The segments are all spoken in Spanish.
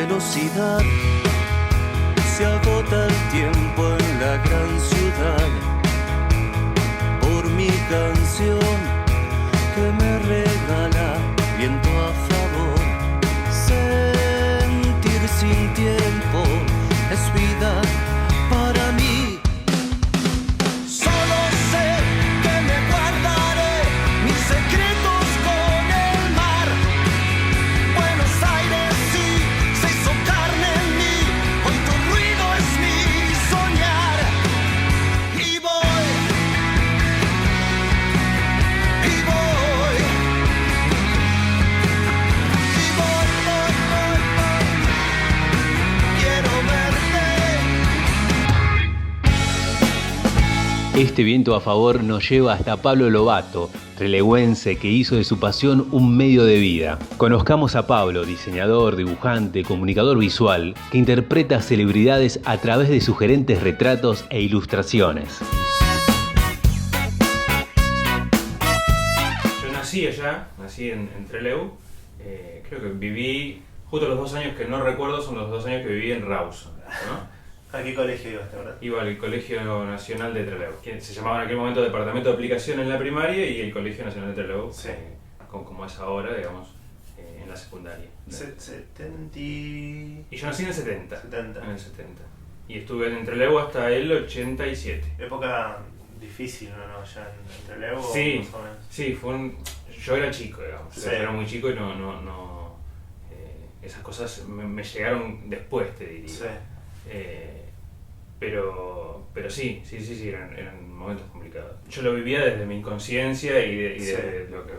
velocidad. Se agota el tiempo en la gran ciudad por mi canción que me regala viento a favor. Sentir sin tiempo es vida para mí. Solo sé que me guardaré mis secretos con el mar. Buenos Aires sí se hizo carne en mí. Hoy tu ruido es mi soñar. Y voy, y voy, y voy, voy. Quiero verte. Este viento a favor nos lleva hasta Pablo Lobato, trelewense que hizo de su pasión un medio de vida. Conozcamos a Pablo, diseñador, dibujante, comunicador visual, que interpreta celebridades a través de sugerentes retratos e ilustraciones. Yo nací allá, nací en Trelew. Creo que viví, justo los 2 años que no recuerdo son los 2 años que viví en Rawson, ¿no? ¿A qué colegio ibas, verdad? Iba al Colegio Nacional de Trelew, que se llamaba en aquel momento Departamento de Aplicación en la primaria y el Colegio Nacional de Trelew, Sí. como es ahora, digamos, en la secundaria. 70... Y yo nací en el 70. 70. En el 70. Y estuve en Trelew hasta el 87. Época difícil, ¿no? Ya en Trelew, Sí, más o menos. sí, yo era chico, digamos. Sí. Yo era muy chico y esas cosas me llegaron después, te diría. Sí. Pero sí, eran momentos complicados. Yo lo vivía desde mi inconsciencia y de lo que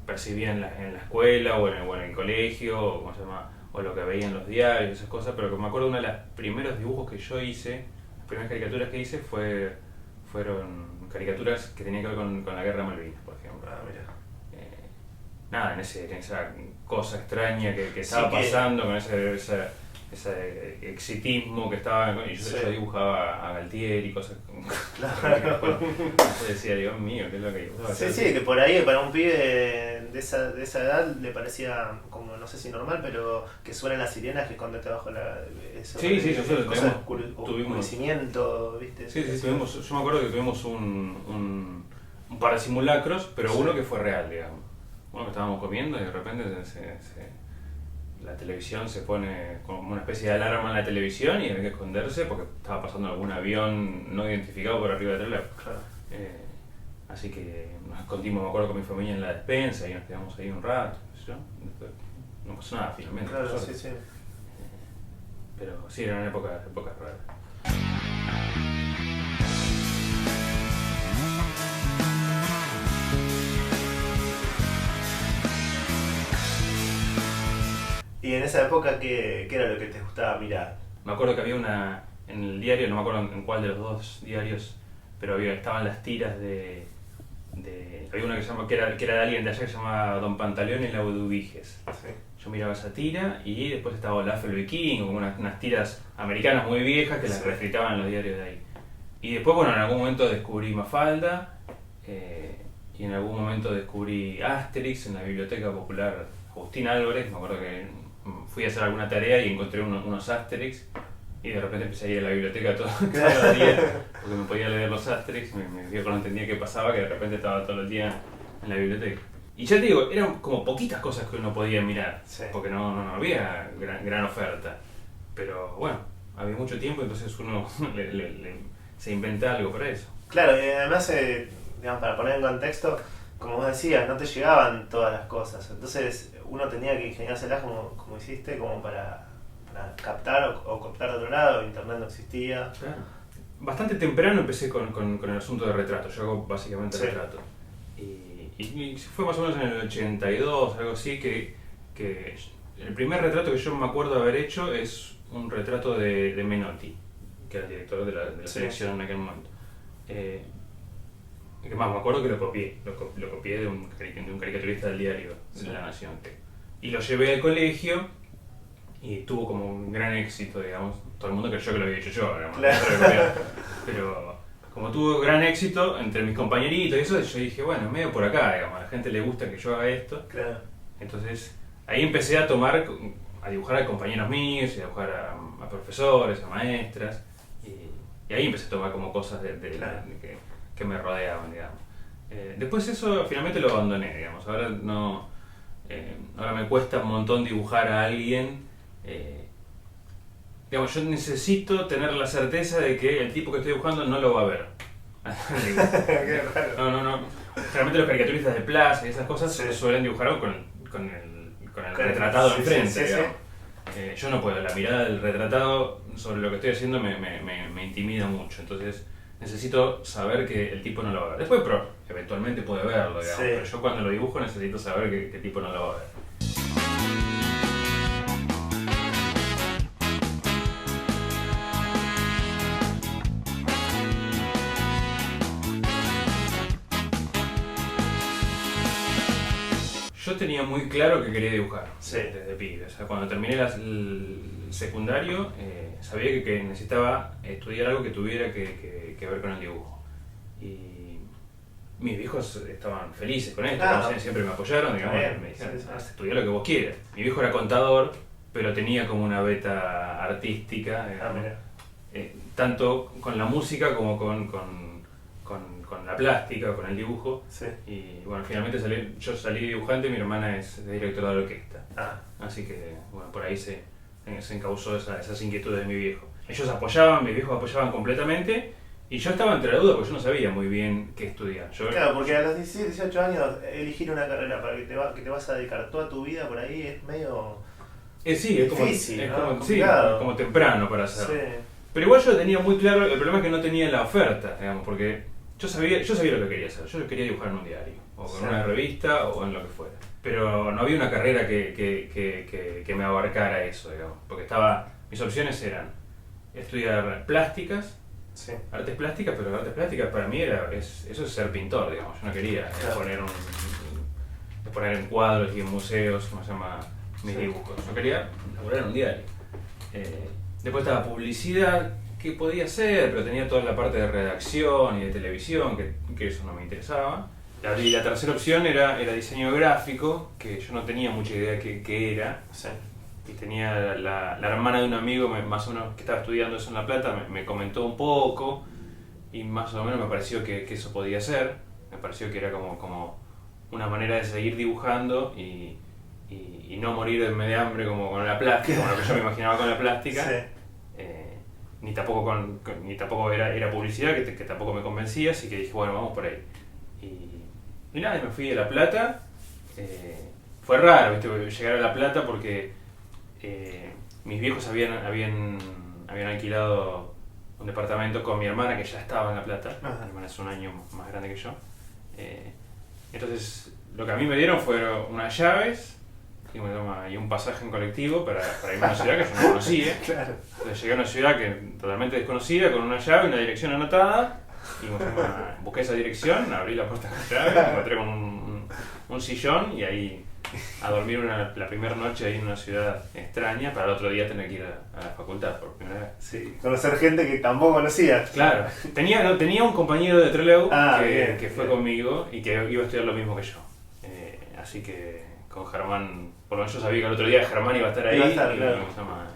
percibía en la escuela o en el colegio, o, ¿cómo se llama? O lo que veía en los diarios, esas cosas, pero que me acuerdo uno de los primeros dibujos que yo hice, las primeras caricaturas que hice fueron caricaturas que tenían que ver con la guerra de Malvinas, por ejemplo. Ah, mira. Nada, en esa cosa extraña que estaba pasando, con ese exitismo que estaba, y yo dibujaba a Galtier y cosas. Claro. Yo decía, Dios mío, ¿qué es lo que dibujaba? Sí, que por ahí para un pibe de esa edad le parecía como, no sé si normal, pero que suenan las sirenas que escondete bajo la... Eso, Sí, nosotros tuvimos conocimiento, ¿viste? Sí, yo me acuerdo que tuvimos un par de simulacros, pero uno que fue real, digamos. Uno que estábamos comiendo y de repente la televisión se pone como una especie de alarma en la televisión y había que esconderse porque estaba pasando algún avión no identificado por arriba de Trelew. Claro. Así que nos escondimos, me acuerdo, con mi familia en la despensa y nos quedamos ahí un rato, ¿sí? Después no pasó nada finalmente. Claro, sí. Pero sí, eran épocas raras. Y en esa época, ¿qué era lo que te gustaba mirar? Me acuerdo que había en el diario, no me acuerdo en cuál de los 2 diarios, pero estaban las tiras había una que era de alguien de allá que se llamaba Don Pantaleón y la Udubiges. Sí. Yo miraba esa tira y después estaba Olaf el Vikingo, como unas tiras americanas muy viejas que las refritaban en los diarios de ahí. Y después, bueno, en algún momento descubrí Mafalda y en algún momento descubrí Asterix en la Biblioteca Popular Agustín Álvarez. Me acuerdo que fui a hacer alguna tarea y encontré unos Asterix y de repente empecé a ir a la biblioteca todos los días porque me podía leer los Asterix, me viejo no entendía qué pasaba, que de repente estaba todo el día en la biblioteca. Y ya te digo, eran como poquitas cosas que uno podía mirar, porque no había gran oferta, pero bueno, había mucho tiempo, entonces uno se inventa algo para eso. Claro, y además, digamos, para poner en contexto, como vos decías, no te llegaban todas las cosas, entonces uno tenía que ingeniárselas como hiciste, como para captar o cooptar de otro lado. Internet no existía. Claro. Bastante temprano empecé con el asunto de retrato. Yo hago básicamente retrato. Y fue más o menos en el 82, algo así, que el primer retrato que yo me acuerdo de haber hecho es un retrato de Menotti, que era el director de la selección en aquel momento. Que más, me acuerdo que lo copié de un caricaturista del diario de La Nación. Y lo llevé al colegio y tuvo como un gran éxito, digamos. Todo el mundo creyó que lo había hecho yo, digamos. Claro. Pero como tuvo gran éxito entre mis compañeritos y eso, yo dije, bueno, medio por acá, digamos, a la gente le gusta que yo haga esto. Claro. Entonces ahí empecé a tomar a dibujar a compañeros míos y a dibujar a profesores, a maestras. Y ahí empecé a tomar como cosas que me rodeaban, digamos. Después eso finalmente lo abandoné, digamos. Ahora no, ahora me cuesta un montón dibujar a alguien. Digamos, yo necesito tener la certeza de que el tipo que estoy dibujando no lo va a ver. Qué raro. No. Generalmente los caricaturistas de plaza y esas cosas suelen dibujar con el retratado enfrente, digamos. Yo no puedo, la mirada del retratado sobre lo que estoy haciendo me intimida mucho, entonces necesito saber que el tipo no lo va a ver. Después eventualmente puede verlo, digamos, pero yo cuando lo dibujo necesito saber que el tipo no lo va a ver. Yo tenía muy claro que quería dibujar desde pibe. O sea, cuando terminé el secundario, sabía que necesitaba estudiar algo que tuviera que ver con el dibujo. Y mis viejos estaban felices con esto, siempre me apoyaron, digamos, me dijeron, estudia lo que vos quieras. Mi viejo era contador, pero tenía como una beta artística, digamos, tanto con la música como con la plástica, con el dibujo. Y bueno, finalmente yo salí dibujante y mi hermana es directora de orquesta. Así que bueno, por ahí se encauzó esas inquietudes de mi viejo. Ellos apoyaban, mis viejos apoyaban completamente y yo estaba entre la duda porque yo no sabía muy bien qué estudiar. Claro, porque a los 17, 18 años elegir una carrera para que te vas a dedicar toda tu vida por ahí es medio sí, es difícil, como temprano para hacerlo. Pero igual yo tenía muy claro, el problema es que no tenía la oferta, digamos, porque yo sabía lo que quería hacer. Yo quería dibujar en un diario, o en una revista, o en lo que fuera. Pero no había una carrera que me abarcara eso, digamos. Porque mis opciones eran estudiar plásticas, artes plásticas, pero artes plásticas para mí eso es ser pintor, digamos. Yo no quería exponer en cuadros y en museos, como se llama, mis dibujos. Yo quería laburar en un diario. Después estaba publicidad, que podía ser, pero tenía toda la parte de redacción y de televisión, que eso no me interesaba. Y la tercera opción era diseño gráfico, que yo no tenía mucha idea qué era. Y tenía la hermana de un amigo, más o menos, que estaba estudiando eso en La Plata, me comentó un poco, y más o menos me pareció que eso podía ser. Me pareció que era como una manera de seguir dibujando y no morir de hambre como con la plástica, como lo que yo me imaginaba con la plástica. Ni tampoco era publicidad, que tampoco me convencía, así que dije, bueno, vamos por ahí. Y nada, me fui a La Plata. Fue raro, ¿viste? Llegar a La Plata porque mis viejos habían alquilado un departamento con mi hermana, que ya estaba en La Plata. Mi hermana es un año más grande que yo. Entonces, lo que a mí me dieron fueron unas llaves y un pasaje en colectivo para irme a una ciudad que yo no conocía. Entonces llegué a una ciudad totalmente desconocida, con una llave y una dirección anotada, y busqué esa dirección, abrí la puerta con llave, me encontré con un sillón y ahí a dormir la primera noche ahí en una ciudad extraña para el otro día tener que ir a la facultad por primera vez. Sí, conocer gente que tampoco conocías. Claro, tenía un compañero de Trelew que fue conmigo y que iba a estudiar lo mismo que yo. Así que con Germán, por lo menos yo sabía que el otro día Germán iba a estar ahí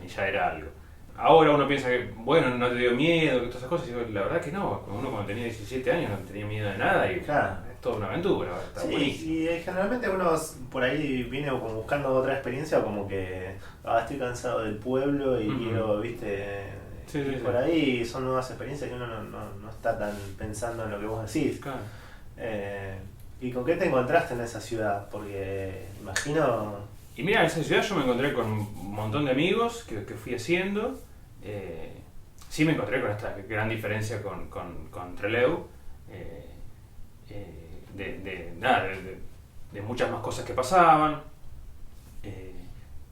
y ya era algo. Ahora uno piensa que, bueno, no te dio miedo, que todas esas cosas, y la verdad que no, uno cuando tenía 17 años no tenía miedo de nada y es toda una aventura, está buenísimo. Y generalmente uno por ahí viene como buscando otra experiencia, como que estoy cansado del pueblo y quiero, viste, por ahí son nuevas experiencias que uno no está tan pensando en lo que vos decís. ¿Y con qué te encontraste en esa ciudad? Porque imagino... Y mira, en esa ciudad yo me encontré con un montón de amigos que fui haciendo. Sí me encontré con esta gran diferencia con Trelew. De muchas más cosas que pasaban.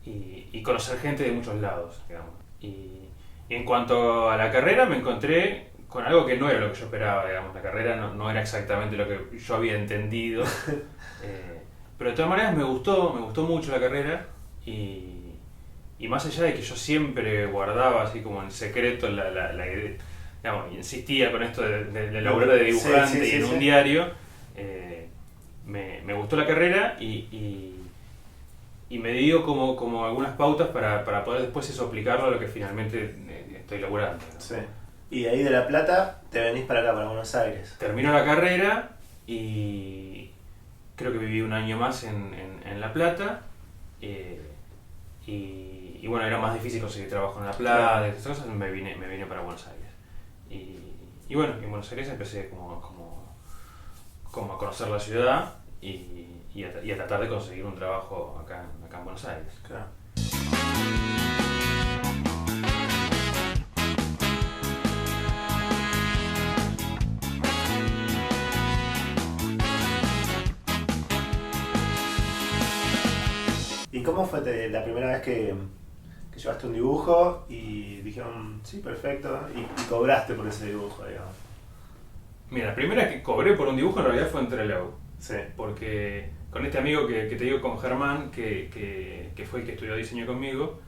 Y conocer gente de muchos lados, digamos. Y en cuanto a la carrera me encontré con algo que no era lo que yo esperaba, digamos. La carrera no era exactamente lo que yo había entendido. Pero de todas maneras me gustó mucho la carrera y más allá de que yo siempre guardaba así como en secreto la idea, digamos, insistía con esto de laburar de dibujante y en un diario, me gustó la carrera y y me dio como algunas pautas para poder después eso aplicarlo a lo que finalmente estoy laburando, ¿no? Sí. Y de ahí de La Plata te venís para acá, para Buenos Aires. Termino la carrera y creo que viví un año más en La Plata. Y bueno, era más difícil conseguir trabajo en La Plata, esas cosas, me vine para Buenos Aires. Y bueno, en Buenos Aires empecé como a conocer la ciudad y a tratar de conseguir un trabajo acá en Buenos Aires. Claro. ¿Y cómo fue la primera vez que llevaste un dibujo y dijeron, sí, perfecto, y cobraste por ese dibujo, digamos? Mira, la primera que cobré por un dibujo en realidad fue en Trelew. Sí. Porque con este amigo que te digo, con Germán, que fue el que estudió diseño conmigo,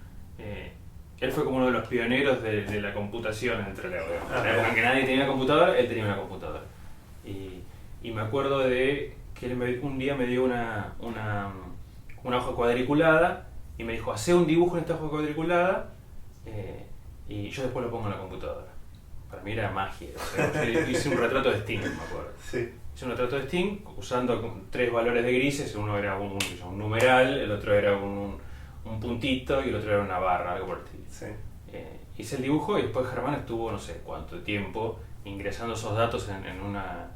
él fue como uno de los pioneros de la computación en Trelew. En la época en que nadie tenía computadora, él tenía una computadora. Y me acuerdo de que él un día me dio una hoja cuadriculada y me dijo, hacé un dibujo en esta hoja cuadriculada y yo después lo pongo en la computadora. Para mí era magia. O sea, yo hice un retrato de Sting, me acuerdo. Sí. Hice un retrato de Sting usando 3 valores de grises. Uno era un numeral, el otro era un puntito y el otro era una barra, algo por el estilo. Sí. Hice el dibujo y después Germán estuvo no sé cuánto tiempo ingresando esos datos en una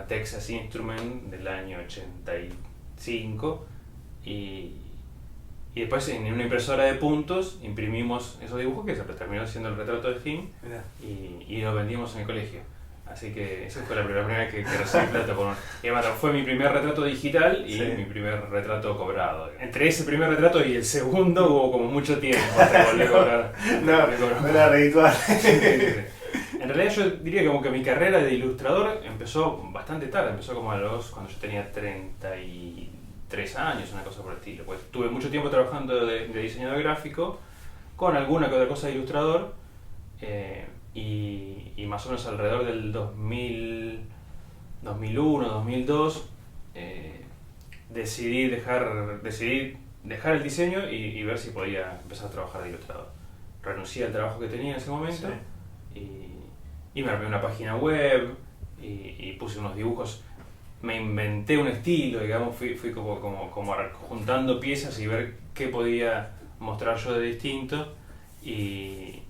Texas Instrument del año 85 y después en una impresora de puntos imprimimos esos dibujos que se terminó siendo el retrato de Sting y lo vendimos en el colegio. Así que esa fue la primera vez que recibí plata por y además fue mi primer retrato digital y mi primer retrato cobrado. Entre ese primer retrato y el segundo hubo como mucho tiempo hasta que volví a cobrar. No era redituable. En realidad yo diría como que mi carrera de ilustrador empezó bastante tarde, empezó como cuando yo tenía 33 años, una cosa por el estilo. Pues tuve mucho tiempo trabajando de diseñador gráfico, con alguna que otra cosa de ilustrador, y más o menos alrededor del 2001, 2002, decidí dejar el diseño y ver si podía empezar a trabajar de ilustrador. Renuncié al trabajo que tenía en ese momento y me armé una página web y puse unos dibujos. Me inventé un estilo, digamos, fui como juntando piezas y ver qué podía mostrar yo de distinto y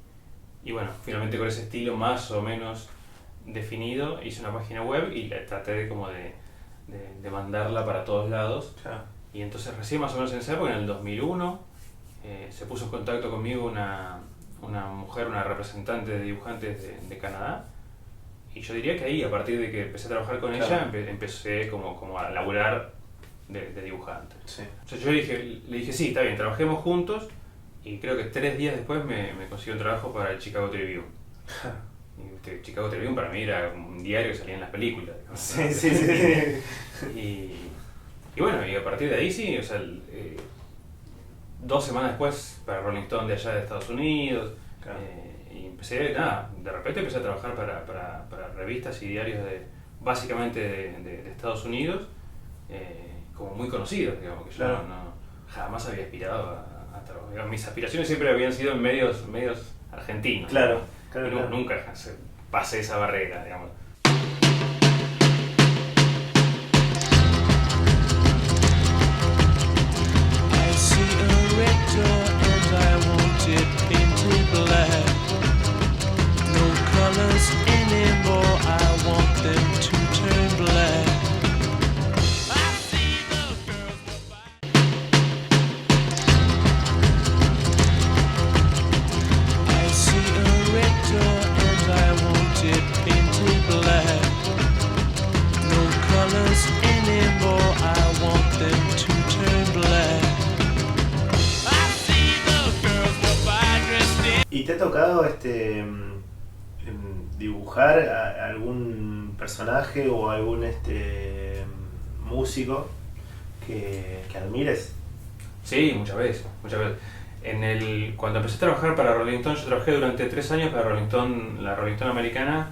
bueno, finalmente con ese estilo más o menos definido hice una página web y traté de mandarla para todos lados. Claro. Y entonces recién más o menos en esa época, en el 2001, se puso en contacto conmigo una mujer, una representante de dibujantes de Canadá. Y yo diría que ahí, a partir de que empecé a trabajar con ella, empecé como a laburar de dibujante. Sí. O sea, yo le dije, sí, está bien, trabajemos juntos. Y creo que 3 días después me consiguió un trabajo para el Chicago Tribune. Y Chicago Tribune para mí era un diario que salía en las películas. Digamos, ¿no? Y bueno, y a partir de ahí sí, o sea, 2 semanas después para Rolling Stone de allá de Estados Unidos. Claro. Y empecé, de repente empecé a trabajar para revistas y diarios básicamente de Estados Unidos, como muy conocidos, digamos, que yo jamás había aspirado a trabajar. Digamos, mis aspiraciones siempre habían sido en medios argentinos. Claro. Nunca pasé esa barrera, digamos. I see a red door and I want it painted black. No colors anymore, I want them to turn black. I see the girls go by. I see a red door and I want it painted black. No colors anymore, I want them to turn black. ¿Y te ha tocado dibujar a algún personaje o algún músico que admires? Sí, muchas veces. Cuando empecé a trabajar para Rolling Stone, yo trabajé durante 3 años para Rolling Stone, la Rolling Stone americana,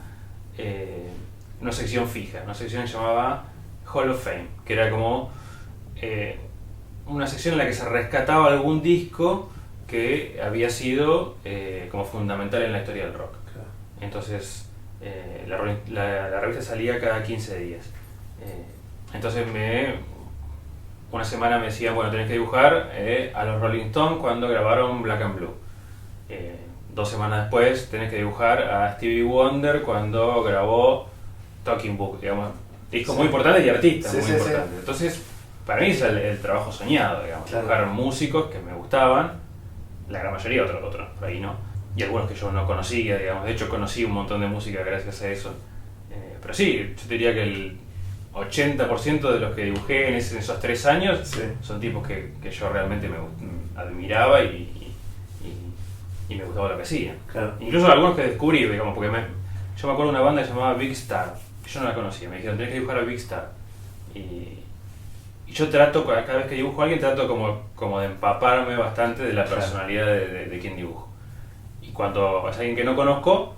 una sección fija, una sección que se llamaba Hall of Fame, que era como una sección en la que se rescataba algún disco que había sido como fundamental en la historia del rock. Claro. Entonces la revista salía cada 15 días. Entonces una semana me decían, bueno, tenés que dibujar a los Rolling Stones cuando grabaron Black and Blue. 2 semanas después tenés que dibujar a Stevie Wonder cuando grabó Talking Book, digamos, discos muy importantes y artistas muy importantes. Entonces, para mí es el trabajo soñado, digamos, claro. Dibujar músicos que me gustaban, la gran mayoría, otros por ahí no, y algunos que yo no conocía, digamos. De hecho, conocí un montón de música gracias a eso. Pero sí, yo diría que el 80% de los que dibujé en esos 3 años son tipos que yo realmente me admiraba y me gustaba lo que hacían. Claro. Incluso algunos que descubrí, digamos, porque yo me acuerdo de una banda que se llamaba Big Star, que yo no la conocía, me dijeron, tenés que dibujar a Big Star. Y yo trato, cada vez que dibujo a alguien, trato como de empaparme bastante de la personalidad de quien dibujo. Y cuando es alguien que no conozco,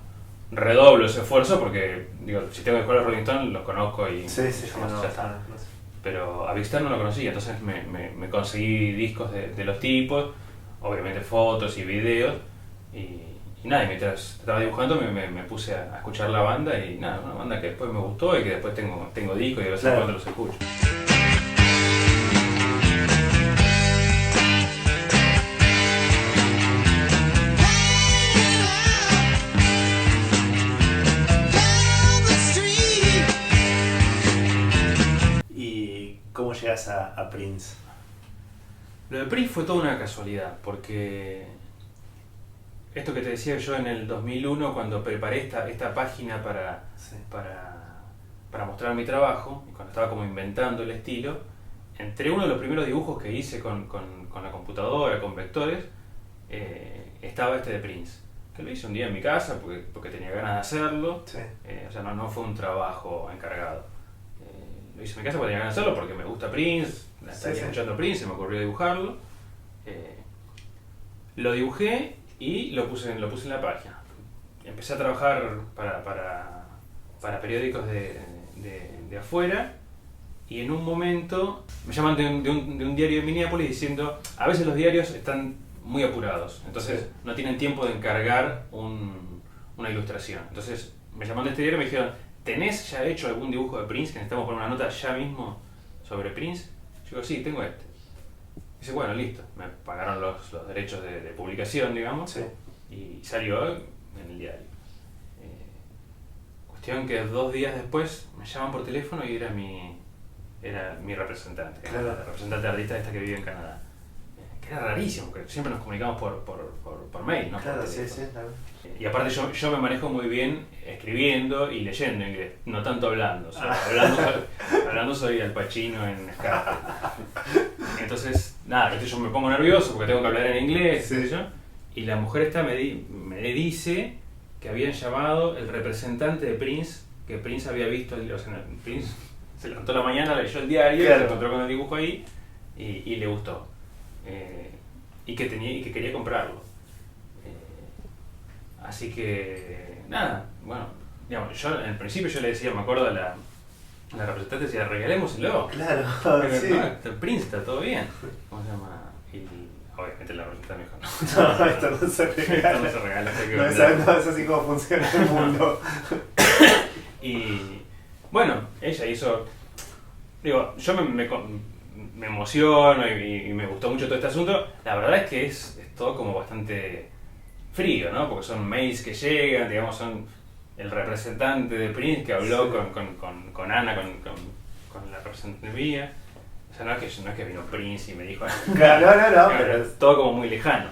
redoblo ese esfuerzo porque, digo, si tengo que jugar a los Rolling Stones, los conozco y ya está. Pero a Big Star no lo conocía, entonces me conseguí discos de los tipos, obviamente fotos y videos, y nada, y mientras estaba dibujando me puse a escuchar la banda y nada, una banda que después me gustó y que después tengo discos y de vez en cuando los escucho. ¿Y cómo llegas a Prince? Lo de Prince fue toda una casualidad, porque esto que te decía yo en el 2001, cuando preparé esta página para mostrar mi trabajo, y cuando estaba como inventando el estilo, entre uno de los primeros dibujos que hice con la computadora, con vectores, estaba este de Prince, que lo hice un día en mi casa porque tenía ganas de hacerlo. O sea, no fue un trabajo encargado. Lo hice en mi casa porque tenía ganas de hacerlo, porque me gusta Prince, estaba escuchando Prince, se me ocurrió dibujarlo. Lo dibujé y lo puse en la página. Empecé a trabajar para periódicos de afuera, y en un momento me llaman de un diario de Minneapolis diciendo, a veces los diarios están muy apurados, entonces no tienen tiempo de encargar una ilustración. Entonces me llamaron de este diario y me dijeron, ¿tenés ya hecho algún dibujo de Prince que necesitamos poner una nota ya mismo sobre Prince? Yo digo, sí, tengo este. Dice, bueno, listo. Me pagaron los derechos de publicación, digamos, y salió en el diario. Cuestión que 2 días después me llaman por teléfono y era mi representante, la representante artista esta que vive en Canadá. Que era rarísimo, porque siempre nos comunicamos por mail, ¿no? Claro, por sí. Y aparte yo me manejo muy bien escribiendo y leyendo inglés, no tanto hablando. O sea, hablando soy Al Pacino en Scarface. Entonces, nada, yo me pongo nervioso porque tengo que hablar en inglés, y la mujer esta me dice que habían llamado el representante de Prince, que Prince había visto, o sea, Prince se levantó la mañana, leyó el diario, se encontró con el dibujo ahí y le gustó. Y que quería comprarlo. Así que, nada, bueno, digamos, yo en principio yo le decía, me acuerdo a la representante, decía, regalémoselo. Claro, el Prince está todo bien. ¿Cómo se llama? Y obviamente la representante me dijo, no, esto no se regala. Esto no se regala, hay que No, venderlo. es así como funciona el mundo. Y bueno, ella hizo, digo, yo me emociono y me gustó mucho todo este asunto. La verdad es que es todo como bastante frío, ¿no? Porque son mails que llegan, digamos, son el representante de Prince que habló con Ana, con la representante mía. O sea, no es que vino Prince y me dijo... Claro, no, pero es todo como muy lejano.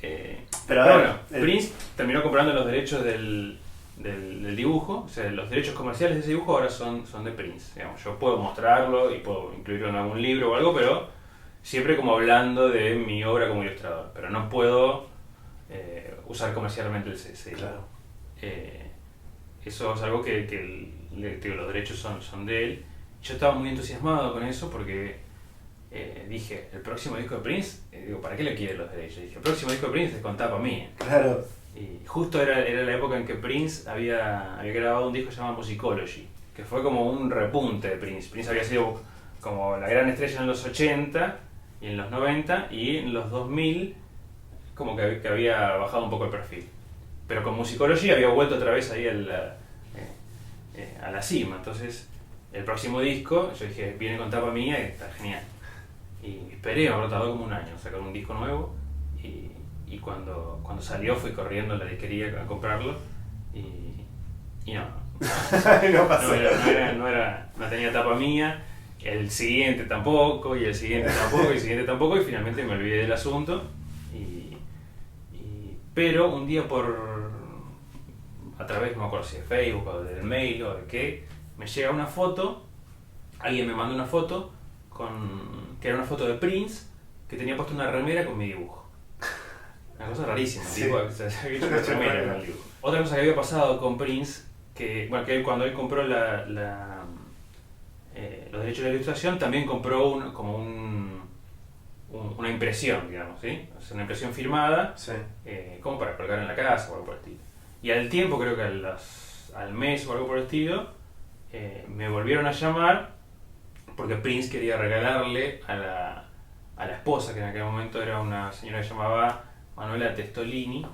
Pero bueno, Prince terminó comprando los derechos del dibujo, o sea, los derechos comerciales de ese dibujo ahora son de Prince. Digamos, yo puedo mostrarlo y puedo incluirlo en algún libro o algo, pero siempre como hablando de mi obra como ilustrador. Pero no puedo usar comercialmente ese dibujo. Claro. Eso es algo que los derechos son de él. Yo estaba muy entusiasmado con eso porque dije, el próximo disco de Prince, digo, ¿para qué le quiere los derechos? Dije, el próximo disco de Prince es con tapa mía. Claro. Y justo era la época en que Prince había grabado un disco llamado Musicology, que fue como un repunte de Prince. Prince había sido como la gran estrella en los 80 y en los 90, y en los 2000 como que había bajado un poco el perfil. Pero con Musicology había vuelto otra vez ahí a la cima. Entonces, el próximo disco, yo dije, viene con tapa mía y está genial. Y esperé, me tardó como un año sacar un disco nuevo, y cuando salió fui corriendo a la disquería a comprarlo, y no. No pasó. No tenía tapa mía, el siguiente tampoco, y el siguiente tampoco, y el siguiente tampoco, y finalmente me olvidé del asunto. Pero un día a través, no me acuerdo si de Facebook o del mail o de qué, me llega una foto, alguien me manda una foto, que era una foto de Prince, que tenía puesto una remera con mi dibujo. Una cosa rarísima, Sí. tipo, o sea, había hecho una remera con el dibujo. Otra cosa que había pasado con Prince, que cuando él compró los derechos de la ilustración, también compró una impresión, digamos, ¿sí? O sea, una impresión firmada, Sí. como para colgar en la casa o algo por el estilo. Y al tiempo, creo que al mes o algo por el estilo, me volvieron a llamar porque Prince quería regalarle a la esposa, que en aquel momento era una señora que se llamaba Manuela Testolini,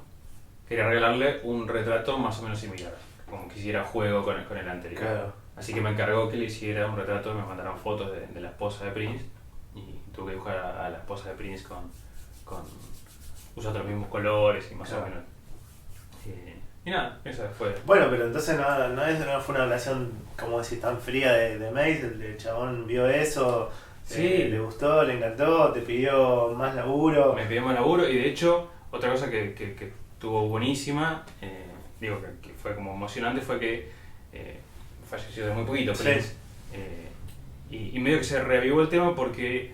quería regalarle un retrato más o menos similar, como que hiciera juego con el anterior. Claro. Así que me encargó que le hiciera un retrato, me mandaron fotos de la esposa de Prince, y tuve que dibujar a la esposa de Prince usando los mismos colores y más Claro. o menos. Y nada, esa fue. Bueno, pero entonces no fue una relación, como decir, tan fría de mails. El chabón vio eso, Sí. le gustó, le encantó, te pidió más laburo. Me pidió más laburo, y de hecho, otra cosa que estuvo buenísima, que fue como emocionante, fue que falleció de muy poquito Sí. Prince. Y medio que se reavivó el tema porque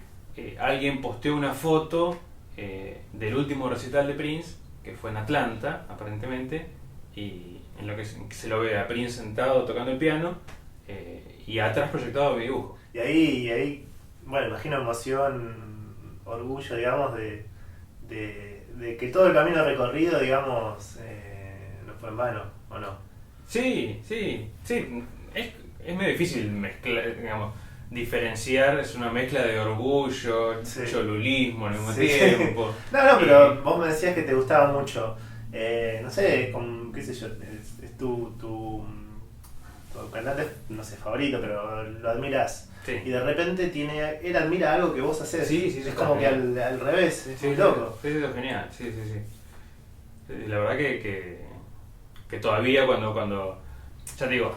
alguien posteó una foto del último recital de Prince, que fue en Atlanta, aparentemente, y en lo que se lo ve a Prince sentado tocando el piano, y atrás proyectado mi dibujo. Y ahí, bueno, imagino emoción, orgullo, digamos, de que todo el camino recorrido, digamos, no fue en vano, ¿o no? Sí. Es medio difícil mezclar, digamos, diferenciar, es una mezcla de orgullo, Sí. cholulismo al mismo Sí. tiempo. No, pero vos me decías que te gustaba mucho. No sé, qué sé yo, es tu cantante, no sé, favorito, pero lo admiras. Sí. Y de repente él admira algo que vos haces. Sí, es está como que genial. al revés, es Sí, muy loco. Sí, es genial, sí. La verdad que todavía cuando, ya te digo,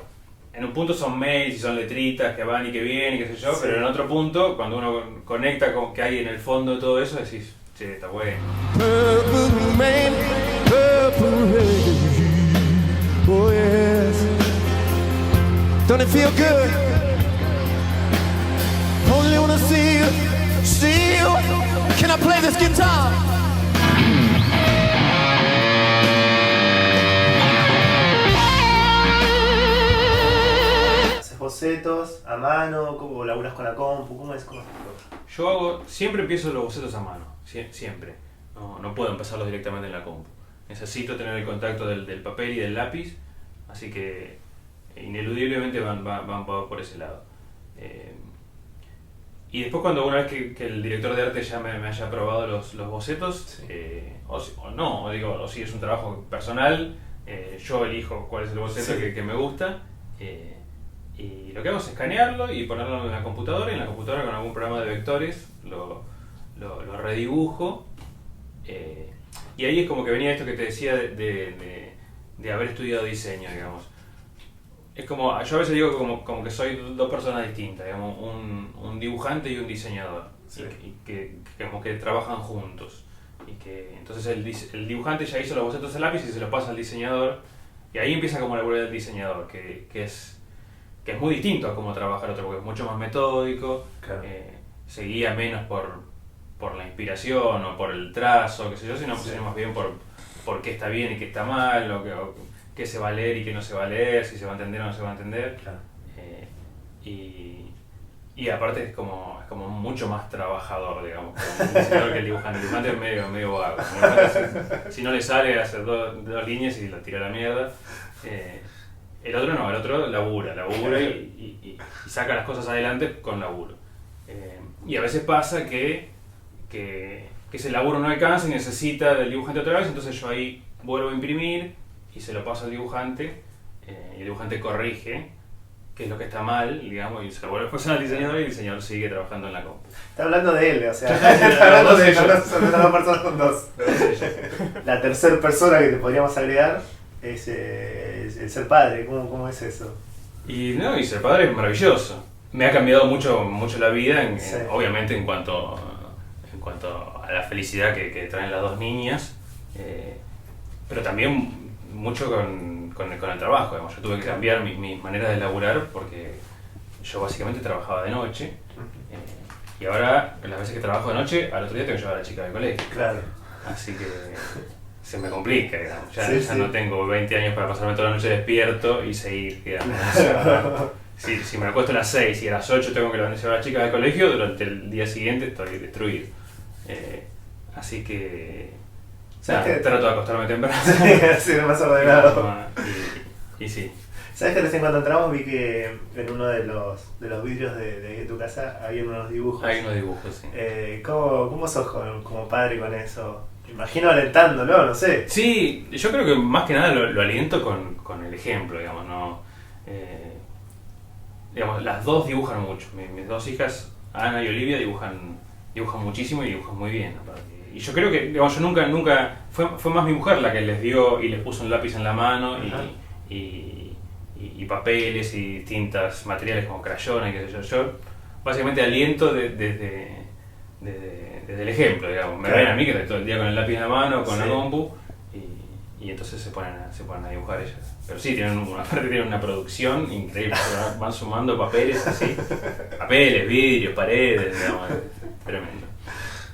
en un punto son mails y son letritas que van y que vienen y qué sé yo, Sí. pero en otro punto, cuando uno conecta con que hay en el fondo de todo eso, decís, che, está bueno. Purple rain, purple rain. Oh yes. Don't it feel good? Only wanna see you, see you. Can I play this guitar? ¿Haces bocetos a mano? ¿Cómo laburas con la compu? ¿Cómo es? Yo siempre empiezo los bocetos a mano, siempre. No puedo empezarlos directamente en la compu. Necesito tener el contacto del papel y del lápiz, así que ineludiblemente van por ese lado. Y después cuando una vez que el director de arte ya me haya aprobado los bocetos, Sí. o si es un trabajo personal, yo elijo cuál es el boceto Sí. que me gusta. Y lo que hago es escanearlo y ponerlo en la computadora, y en la computadora con algún programa de vectores lo redibujo. Y ahí es como que venía esto que te decía de haber estudiado diseño, digamos. Es como, yo a veces digo como que soy dos personas distintas, digamos, un dibujante y un diseñador, Sí. y que como que trabajan juntos. Y que entonces el dibujante ya hizo los bocetos a lápiz y se los pasa al diseñador, y ahí empieza como la labor del diseñador, que es muy distinto a cómo trabaja el otro, porque es mucho más metódico, Claro. se guía menos por la inspiración o por el trazo, qué sé yo, sino más bien por qué está bien y qué está mal, o qué se va a leer y qué no se va a leer, si se va a entender o no se va a entender. Claro. Y aparte es como mucho más trabajador, digamos, como un diseñador que el dibujante. El dibujante es medio vago. Como el dibujante, si no le sale, hace dos líneas y la tira a la mierda. El otro no, el otro labura y saca las cosas adelante con laburo. Y a veces pasa que que ese laburo no alcanza y necesita del dibujante otra vez, entonces yo ahí vuelvo a imprimir y se lo paso al dibujante, y el dibujante corrige qué es lo que está mal, digamos, y se lo vuelve a pasar al diseñador y el diseñador sigue trabajando en la compu. Está hablando de él, o sea, está hablando de ellos. son dos personas con dos. La tercera persona que te podríamos agregar es el ser padre. ¿Cómo es eso? Y ser padre es maravilloso. Me ha cambiado mucho la vida, Sí. obviamente en cuanto a la felicidad que traen las dos niñas, pero también mucho con el trabajo. Digamos. Yo tuve que cambiar mi manera de laburar porque yo básicamente trabajaba de noche, y ahora las veces que trabajo de noche, al otro día tengo que llevar a la chica del colegio. Claro. Así que se me complica, digamos. Ya Sí. no tengo 20 años para pasarme toda la noche despierto y seguir, digamos. O sea, si me acuesto a las 6 y a las 8 tengo que llevar a la chica del colegio, durante el día siguiente estoy destruido. Así que trato de acostarme temprano. Sí, más ordenado. Y sí. ¿Sabes que recién cuando entramos vi que en uno de los vidrios de tu casa había unos dibujos? Hay unos dibujos, sí. ¿Cómo sos como padre con eso? Me imagino alentándolo, no sé. Sí, yo creo que más que nada lo aliento con el ejemplo, digamos, ¿no? Digamos, las dos dibujan mucho. Mis dos hijas, Ana y Olivia, dibujan muchísimo y dibujan muy bien, aparte. Y yo creo que, digamos, yo nunca fue más mi mujer la que les dio y les puso un lápiz en la mano y papeles y distintos materiales como crayones, qué sé yo. Yo básicamente aliento desde el ejemplo, digamos. Me ven a mí que estoy todo el día con el lápiz en la mano, con la compu, y entonces se ponen a dibujar ellas. Pero sí, tienen una producción increíble, van sumando papeles así, papeles, vidrios, paredes, digamos, tremendo.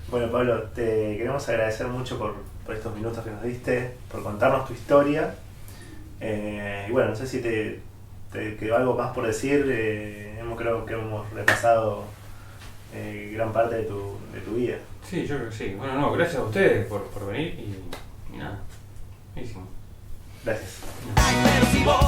Bueno, Pablo, te queremos agradecer mucho por estos minutos que nos diste, por contarnos tu historia. Y bueno, no sé si te quedó algo más por decir. Creo que hemos repasado gran parte de tu vida. Sí, yo creo que sí. Bueno, gracias a ustedes por venir y nada. Buenísimo. Gracias. Ay, pero si vos